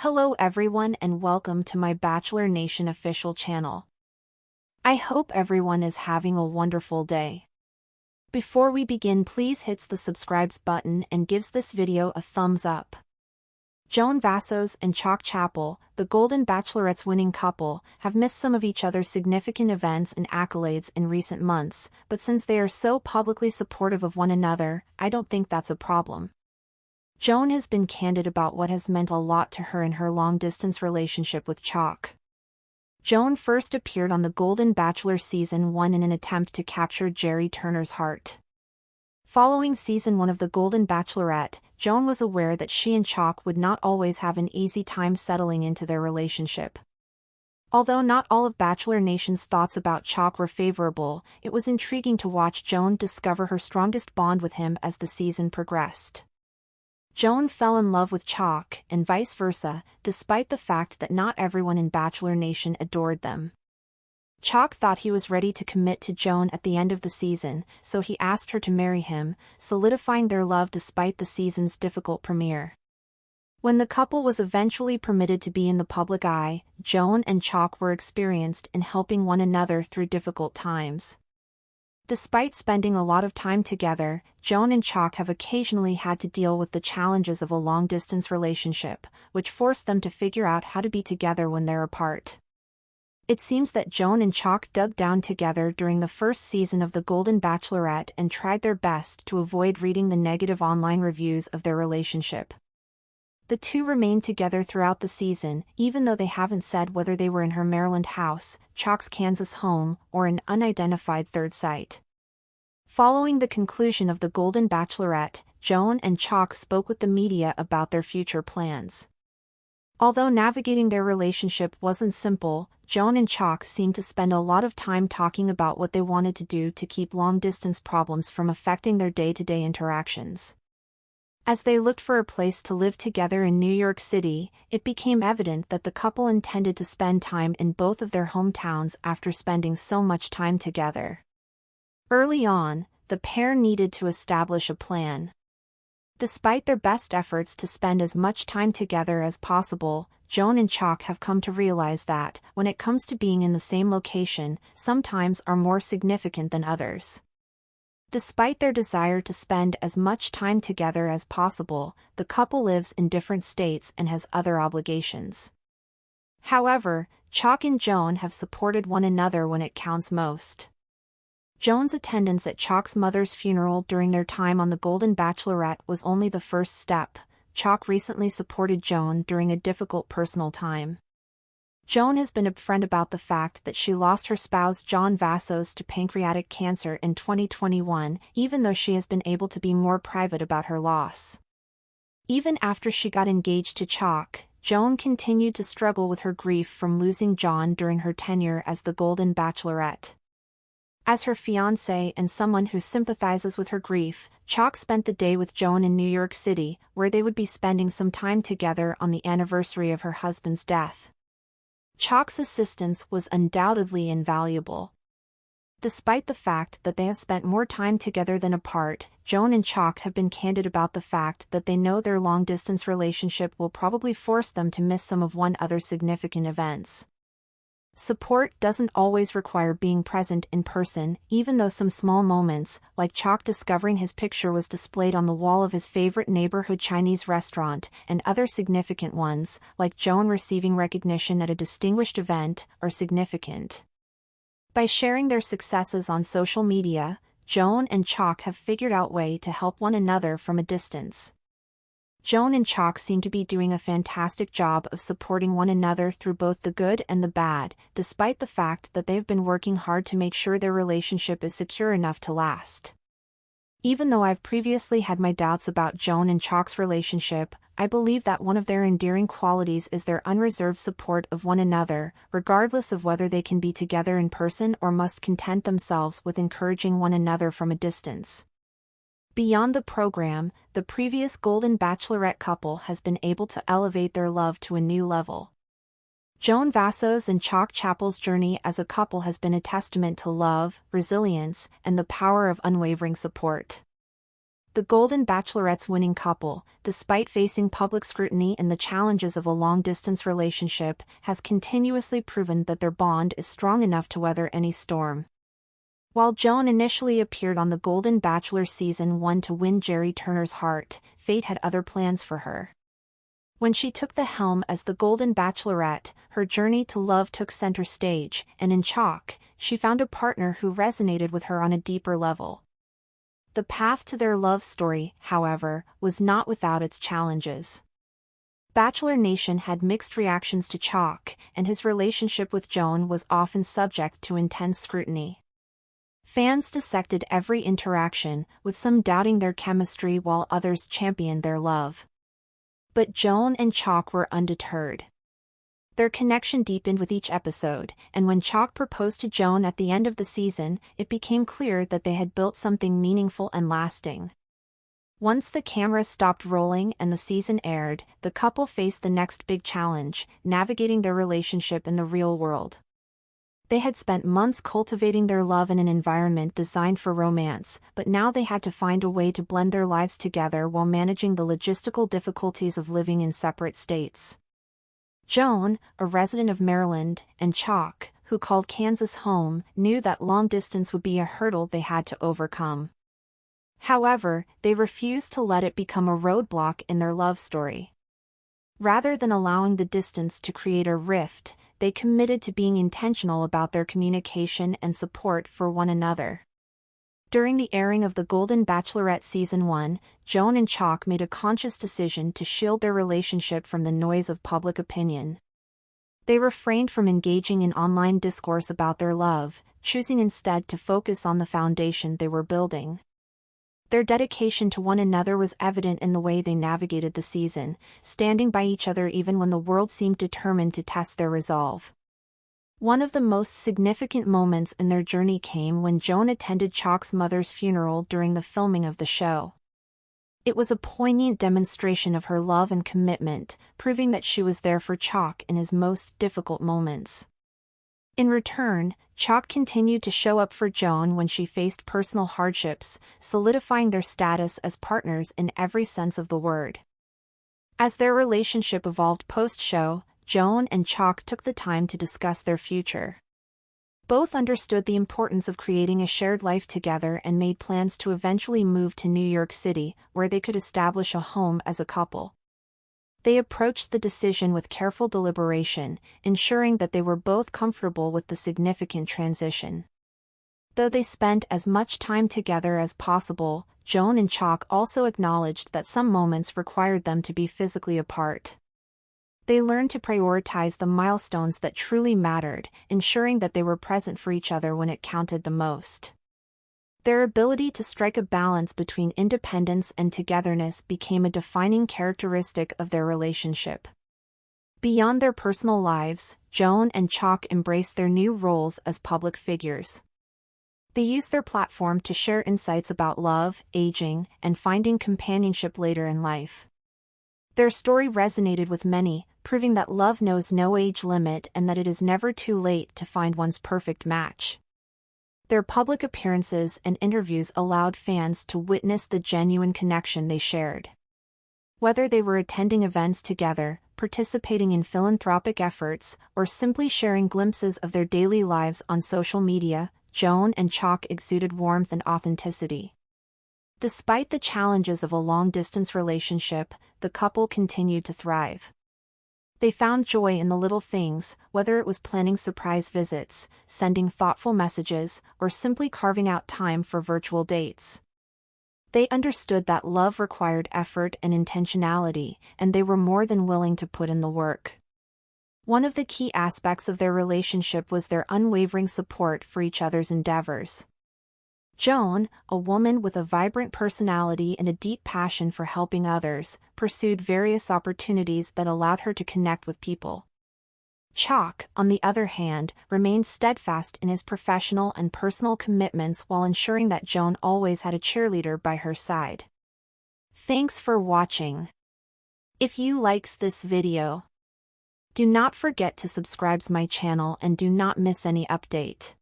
Hello everyone and welcome to my Bachelor Nation official channel. I hope everyone is having a wonderful day. Before we begin, please hit the subscribe button and gives this video a thumbs up. Joan Vassos and Chock Chapple, the Golden Bachelorette's winning couple, have missed some of each other's significant events and accolades in recent months, but since they are so publicly supportive of one another, I don't think that's a problem. Joan has been candid about what has meant a lot to her in her long-distance relationship with Chock. Joan first appeared on The Golden Bachelor Season 1 in an attempt to capture Jerry Turner's heart. Following Season 1 of The Golden Bachelorette, Joan was aware that she and Chock would not always have an easy time settling into their relationship. Although not all of Bachelor Nation's thoughts about Chock were favorable, it was intriguing to watch Joan discover her strongest bond with him as the season progressed. Joan fell in love with Chock, and vice versa, despite the fact that not everyone in Bachelor Nation adored them. Chock thought he was ready to commit to Joan at the end of the season, so he asked her to marry him, solidifying their love despite the season's difficult premiere. When the couple was eventually permitted to be in the public eye, Joan and Chock were experienced in helping one another through difficult times. Despite spending a lot of time together, Joan and Chock have occasionally had to deal with the challenges of a long-distance relationship, which forced them to figure out how to be together when they're apart. It seems that Joan and Chock dug down together during the first season of The Golden Bachelorette and tried their best to avoid reading the negative online reviews of their relationship. The two remained together throughout the season, even though they haven't said whether they were in her Maryland house, Chock's Kansas home, or an unidentified third site. Following the conclusion of The Golden Bachelorette, Joan and Chock spoke with the media about their future plans. Although navigating their relationship wasn't simple, Joan and Chock seemed to spend a lot of time talking about what they wanted to do to keep long-distance problems from affecting their day-to-day interactions. As they looked for a place to live together in New York City, it became evident that the couple intended to spend time in both of their hometowns after spending so much time together. Early on, the pair needed to establish a plan. Despite their best efforts to spend as much time together as possible, Joan and Chock have come to realize that, when it comes to being in the same location, some times are more significant than others. Despite their desire to spend as much time together as possible, the couple lives in different states and has other obligations. However, Chock and Joan have supported one another when it counts most. Joan's attendance at Chock's mother's funeral during their time on The Golden Bachelorette was only the first step. Chock recently supported Joan during a difficult personal time. Joan has been upfront about the fact that she lost her spouse Joan Vassos to pancreatic cancer in 2021, even though she has been able to be more private about her loss. Even after she got engaged to Chock, Joan continued to struggle with her grief from losing John during her tenure as the Golden Bachelorette. As her fiancé and someone who sympathizes with her grief, Chock spent the day with Joan in New York City, where they would be spending some time together on the anniversary of her husband's death. Chock's assistance was undoubtedly invaluable. Despite the fact that they have spent more time together than apart, Joan and Chock have been candid about the fact that they know their long-distance relationship will probably force them to miss some of one other's significant events. Support doesn't always require being present in person, even though some small moments, like Chock discovering his picture was displayed on the wall of his favorite neighborhood Chinese restaurant, and other significant ones, like Joan receiving recognition at a distinguished event, are significant. By sharing their successes on social media, Joan and Chock have figured out a way to help one another from a distance. Joan and Chock seem to be doing a fantastic job of supporting one another through both the good and the bad, despite the fact that they've been working hard to make sure their relationship is secure enough to last. Even though I've previously had my doubts about Joan and Chock's relationship, I believe that one of their endearing qualities is their unreserved support of one another, regardless of whether they can be together in person or must content themselves with encouraging one another from a distance. Beyond the program, the previous Golden Bachelorette couple has been able to elevate their love to a new level. Joan Vassos and Chock Chapple's journey as a couple has been a testament to love, resilience, and the power of unwavering support. The Golden Bachelorette's winning couple, despite facing public scrutiny and the challenges of a long-distance relationship, has continuously proven that their bond is strong enough to weather any storm. While Joan initially appeared on The Golden Bachelor Season 1 to win Jerry Turner's heart, fate had other plans for her. When she took the helm as the Golden Bachelorette, her journey to love took center stage, and in Chock, she found a partner who resonated with her on a deeper level. The path to their love story, however, was not without its challenges. Bachelor Nation had mixed reactions to Chock, and his relationship with Joan was often subject to intense scrutiny. Fans dissected every interaction, with some doubting their chemistry while others championed their love. But Joan and Chock were undeterred. Their connection deepened with each episode, and when Chock proposed to Joan at the end of the season, it became clear that they had built something meaningful and lasting. Once the cameras stopped rolling and the season aired, the couple faced the next big challenge, navigating their relationship in the real world. They had spent months cultivating their love in an environment designed for romance, but now they had to find a way to blend their lives together while managing the logistical difficulties of living in separate states. Joan, a resident of Maryland, and Chock, who called Kansas home, knew that long distance would be a hurdle they had to overcome. However, they refused to let it become a roadblock in their love story. Rather than allowing the distance to create a rift, they committed to being intentional about their communication and support for one another. During the airing of The Golden Bachelorette Season 1, Joan and Chock made a conscious decision to shield their relationship from the noise of public opinion. They refrained from engaging in online discourse about their love, choosing instead to focus on the foundation they were building. Their dedication to one another was evident in the way they navigated the season, standing by each other even when the world seemed determined to test their resolve. One of the most significant moments in their journey came when Joan attended Chock's mother's funeral during the filming of the show. It was a poignant demonstration of her love and commitment, proving that she was there for Chock in his most difficult moments. In return, Chock continued to show up for Joan when she faced personal hardships, solidifying their status as partners in every sense of the word. As their relationship evolved post-show, Joan and Chock took the time to discuss their future. Both understood the importance of creating a shared life together and made plans to eventually move to New York City, where they could establish a home as a couple. They approached the decision with careful deliberation, ensuring that they were both comfortable with the significant transition. Though they spent as much time together as possible, Joan and Chock also acknowledged that some moments required them to be physically apart. They learned to prioritize the milestones that truly mattered, ensuring that they were present for each other when it counted the most. Their ability to strike a balance between independence and togetherness became a defining characteristic of their relationship. Beyond their personal lives, Joan and Chock embraced their new roles as public figures. They used their platform to share insights about love, aging, and finding companionship later in life. Their story resonated with many, proving that love knows no age limit and that it is never too late to find one's perfect match. Their public appearances and interviews allowed fans to witness the genuine connection they shared. Whether they were attending events together, participating in philanthropic efforts, or simply sharing glimpses of their daily lives on social media, Joan and Chock exuded warmth and authenticity. Despite the challenges of a long-distance relationship, the couple continued to thrive. They found joy in the little things, whether it was planning surprise visits, sending thoughtful messages, or simply carving out time for virtual dates. They understood that love required effort and intentionality, and they were more than willing to put in the work. One of the key aspects of their relationship was their unwavering support for each other's endeavors. Joan, a woman with a vibrant personality and a deep passion for helping others, pursued various opportunities that allowed her to connect with people. Chock, on the other hand, remained steadfast in his professional and personal commitments while ensuring that Joan always had a cheerleader by her side. Thanks for watching. If you likes this video, do not forget to subscribe to my channel and do not miss any update.